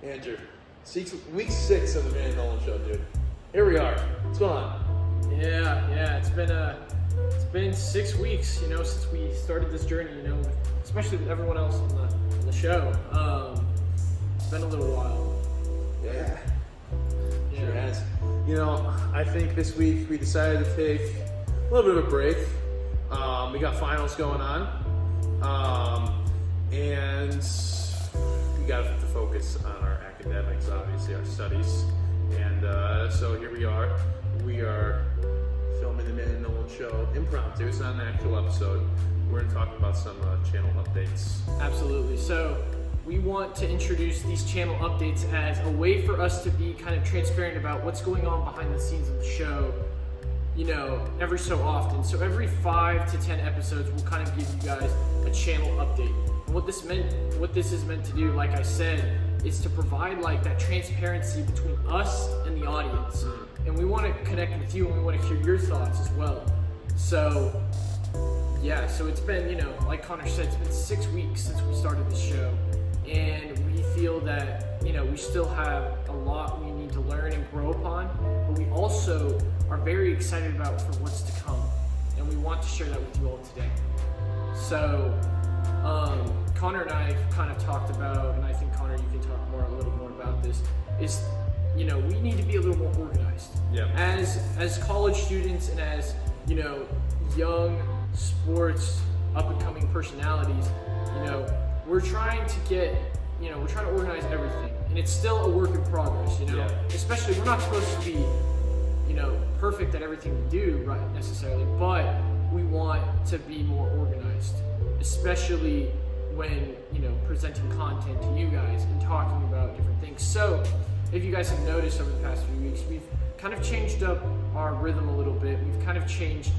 Andrew, week 6 of the Man and Nolan Show, dude. Here we are. What's going on? Yeah. It's been 6 weeks, since we started this journey, especially with everyone else on the show. It's been a little while. Yeah. Sure has. I think this week we decided to take a little bit of a break. We got finals going on. And we got to focus on our academics, obviously, our studies. And so here we are. We are filming the Man and Nolan Show impromptu. It's not an actual episode. We're going to talk about some channel updates. Absolutely. So we want to introduce these channel updates as a way for us to be kind of transparent about what's going on behind the scenes of the show, every so often. So every 5 to 10 episodes, we'll kind of give you guys a channel update. And what this is meant to do, like I said, is to provide like that transparency between us and the audience. And we want to connect with you, and we want to hear your thoughts as well. So it's been, like Connor said, it's been 6 weeks since we started the show. And we feel that, we still have a lot we need to learn and grow upon, but we also are very excited about for what's to come. And we want to share that with you all today. So, Connor and I have kind of talked about, and I think Connor, you can talk a little more about this, is, we need to be a little more organized. Yeah. As college students and as, young sports up and coming personalities, we're trying to organize everything, and it's still a work in progress, Yeah. Especially, we're not supposed to be, perfect at everything we do, right, necessarily, but we want to be more organized, especially when, presenting content to you guys and talking about different things. So, if you guys have noticed over the past few weeks, we've kind of changed up our rhythm a little bit. We've kind of changed,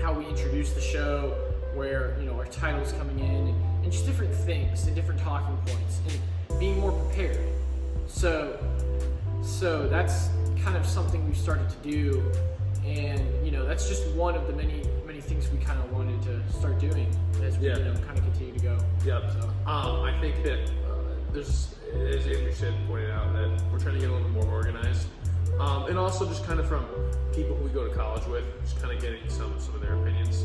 how we introduce the show, where, our title's coming in, and just different things and different talking points, and being more prepared. So that's kind of something we've started to do, and, that's just one of the many things we kind of wanted to start doing as we, kind of continue to go. Yep. So, I think that there's, as Andrew said, pointed out, that we're trying to get a little bit more organized. And also just kind of from people who we go to college with, just kind of getting some of their opinions.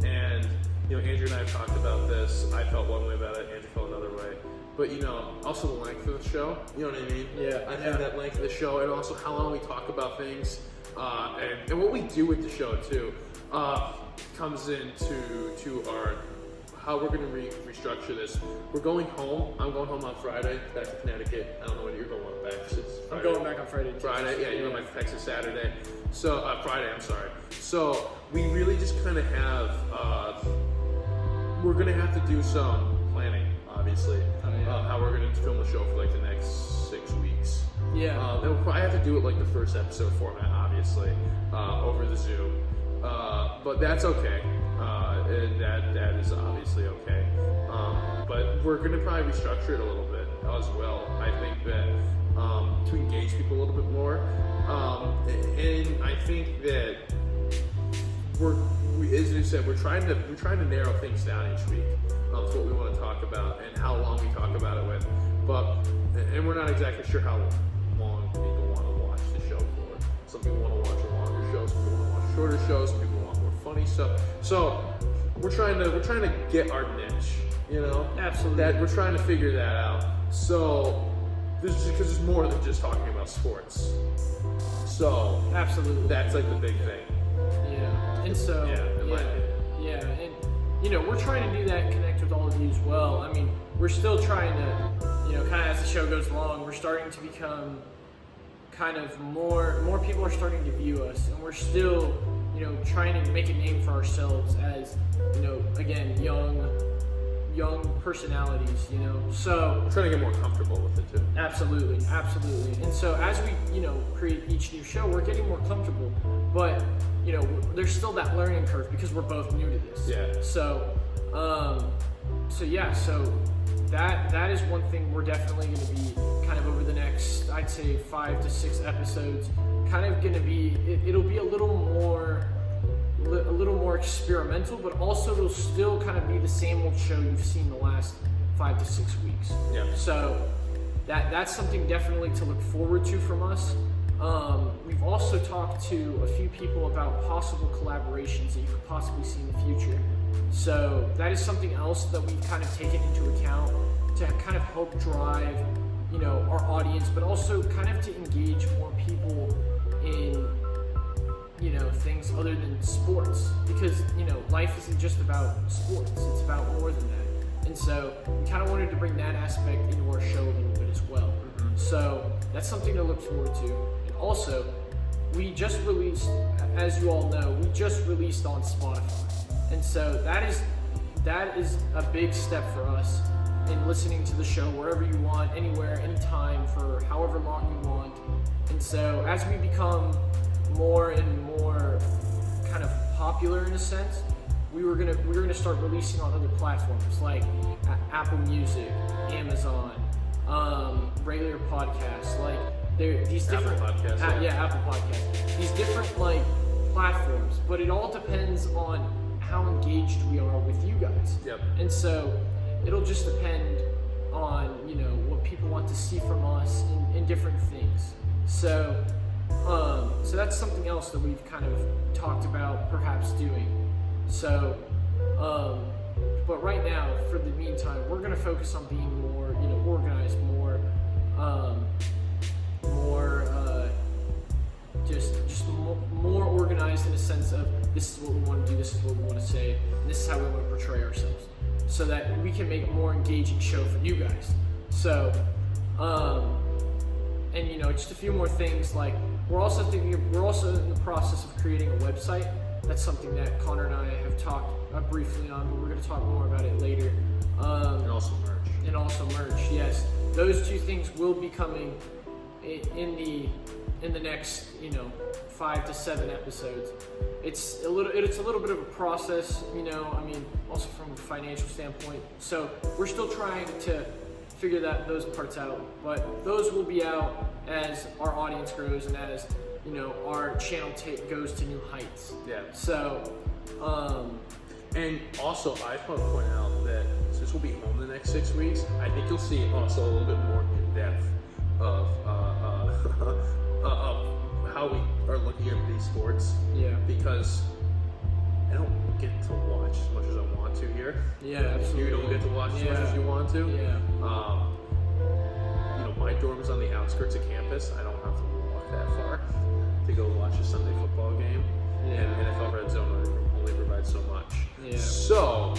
And, Andrew and I have talked about this. I felt one way about it, Andrew felt another way. But, also the length of the show, you know what I mean? Yeah. I think that length of the show, and also how long we talk about things, and what we do with the show, too, comes into our how we're going to restructure this. We're going home. I'm going home on Friday, back to Connecticut. I don't know when you're going back. I'm going back on Friday. Friday, yeah, you're going back to Texas Saturday. So, Friday, I'm sorry. So, we really just kind of have, we're going to have to do some planning, obviously, how we're going to film the show for like the next 6 weeks. Yeah. And we'll probably have to do it like the first episode format, obviously, over the Zoom. But that's okay. That is obviously okay. But we're going to probably restructure it a little bit as well. I think that to engage people a little bit more. And I think that as you said, we're trying to narrow things down each week. That's what we want to talk about and how long we talk about it with. And we're not exactly sure how long people want to watch the show for. Some people want to watch a longer show, some people want to watch shorter shows, some people want more funny stuff. So we're trying to get our niche, Absolutely. That we're trying to figure that out. So because there's more than just talking about sports. So absolutely, that's like the big thing. Yeah, and so and we're trying to do that and connect with all of you as well. I mean, we're still trying to, kind of as the show goes along, we're starting to become kind of more people are starting to view us, and we're still, trying to make a name for ourselves as, again, young personalities, so we're trying to get more comfortable with it too. Absolutely. And so as we, create each new show, we're getting more comfortable, but there's still that learning curve because we're both new to this. Yeah. So that is one thing we're definitely going to be kind of over the next, I'd say 5 to 6 episodes, kind of going to be, it'll be a little more experimental, but also it'll still kind of be the same old show you've seen the last 5 to 6 weeks. Yeah. So that's something definitely to look forward to from us. We've also talked to a few people about possible collaborations that you could possibly see in the future. So that is something else that we've kind of taken into account to kind of help drive, our audience, but also kind of to engage more people in, things other than sports. Because, life isn't just about sports, it's about more than that. And so we kind of wanted to bring that aspect into our show a little bit as well. Mm-hmm. So that's something to look forward to. And also, we just released, as you all know, we just released on Spotify. And so that is a big step for us in listening to the show wherever you want, anywhere, anytime, for however long you want. And so as we become more and more kind of popular in a sense, we're gonna start releasing on other platforms like Apple Music, Amazon, regular podcasts, like these different Apple Podcasts, Apple Podcasts. These different platforms, but it all depends on how engaged we are with you guys. Yep. And so it'll just depend on what people want to see from us in different things. So that's something else that we've kind of talked about perhaps doing. So but right now, for the meantime, we're going to focus on being more organized, more more organized in a sense of this is what we want to do, this is what we want to say, and this is how we want to portray ourselves, so that we can make a more engaging show for you guys. So, and just a few more things, like we're also in the process of creating a website. That's something that Connor and I have talked briefly on, but we're going to talk more about it later. And also merch. Yes. Those two things will be coming in the next 5 to 7 episodes. It's a little bit of a process, also from a financial standpoint. So we're still trying to figure those parts out, but those will be out as our audience grows and as our channel goes to new heights. Yeah. So, and also I just want to point out that since we'll be home the next 6 weeks, I think you'll see also a little bit more in depth of how we are looking at these sports. Yeah. Because I don't get to watch as much as I want to here. Yeah, absolutely. You don't get to watch as much as you want to. Yeah. My dorm is on the outskirts of campus. I don't have to walk that far to go watch a Sunday football game. Yeah. And NFL Red Zone only provides so much. Yeah. So,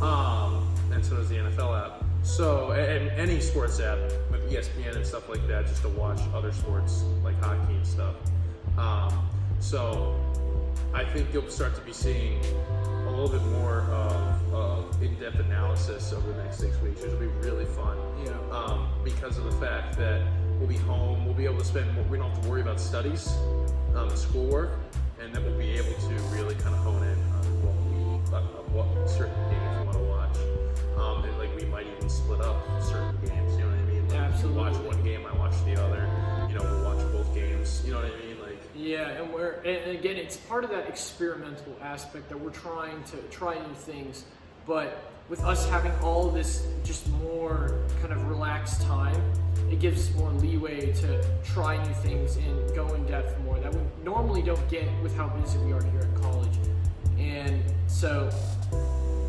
and so does the NFL app. So, and any sports app with ESPN and stuff like that, just to watch other sports like hockey and stuff. So, I think you'll start to be seeing a little bit more of in-depth analysis over the next 6 weeks, which will be really fun. Yeah. Because of the fact that we'll be home, we'll be able to spend more, we don't have to worry about studies, and schoolwork, and then we'll be able to really kind of hone in on what certain games we want to watch. And like we might even split up certain games, you know what I mean? Like, Absolutely. You watch one game, I watch the other. We'll watch both games, you know what I mean? Like. Yeah, and again, it's part of that experimental aspect that we're trying to try new things, but with us having all of this just more kind of relaxed time, it gives us more leeway to try new things and go in depth more that we normally don't get with how busy we are here at college. And so,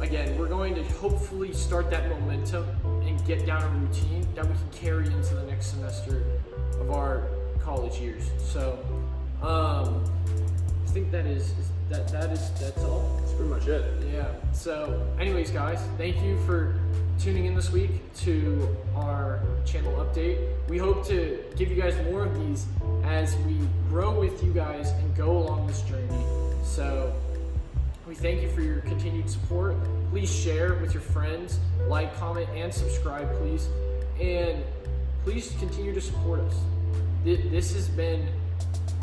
again, we're going to hopefully start that momentum and get down a routine that we can carry into the next semester of our college years. So, I think that's all. That's pretty much it. Yeah. So, anyways, guys, thank you for tuning in this week to our channel update. We hope to give you guys more of these as we grow with you guys and go along this journey. So, we thank you for your continued support. Please share with your friends, like, comment, and subscribe, please. And please continue to support us. This has been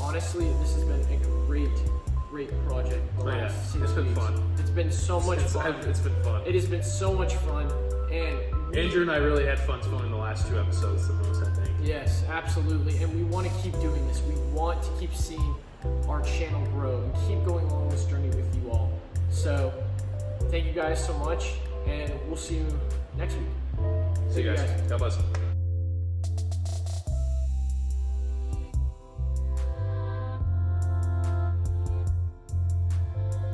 a great project. It's been fun. It's been so much fun. It's been fun. It has been so much fun. And Andrew and I really had fun filming the last 2 episodes the most, I think. Yes, absolutely. And we want to keep doing this. We want to keep seeing our channel grow and keep going along this journey with you all. So, thank you guys so much, and we'll see you next week. See you guys. God bless.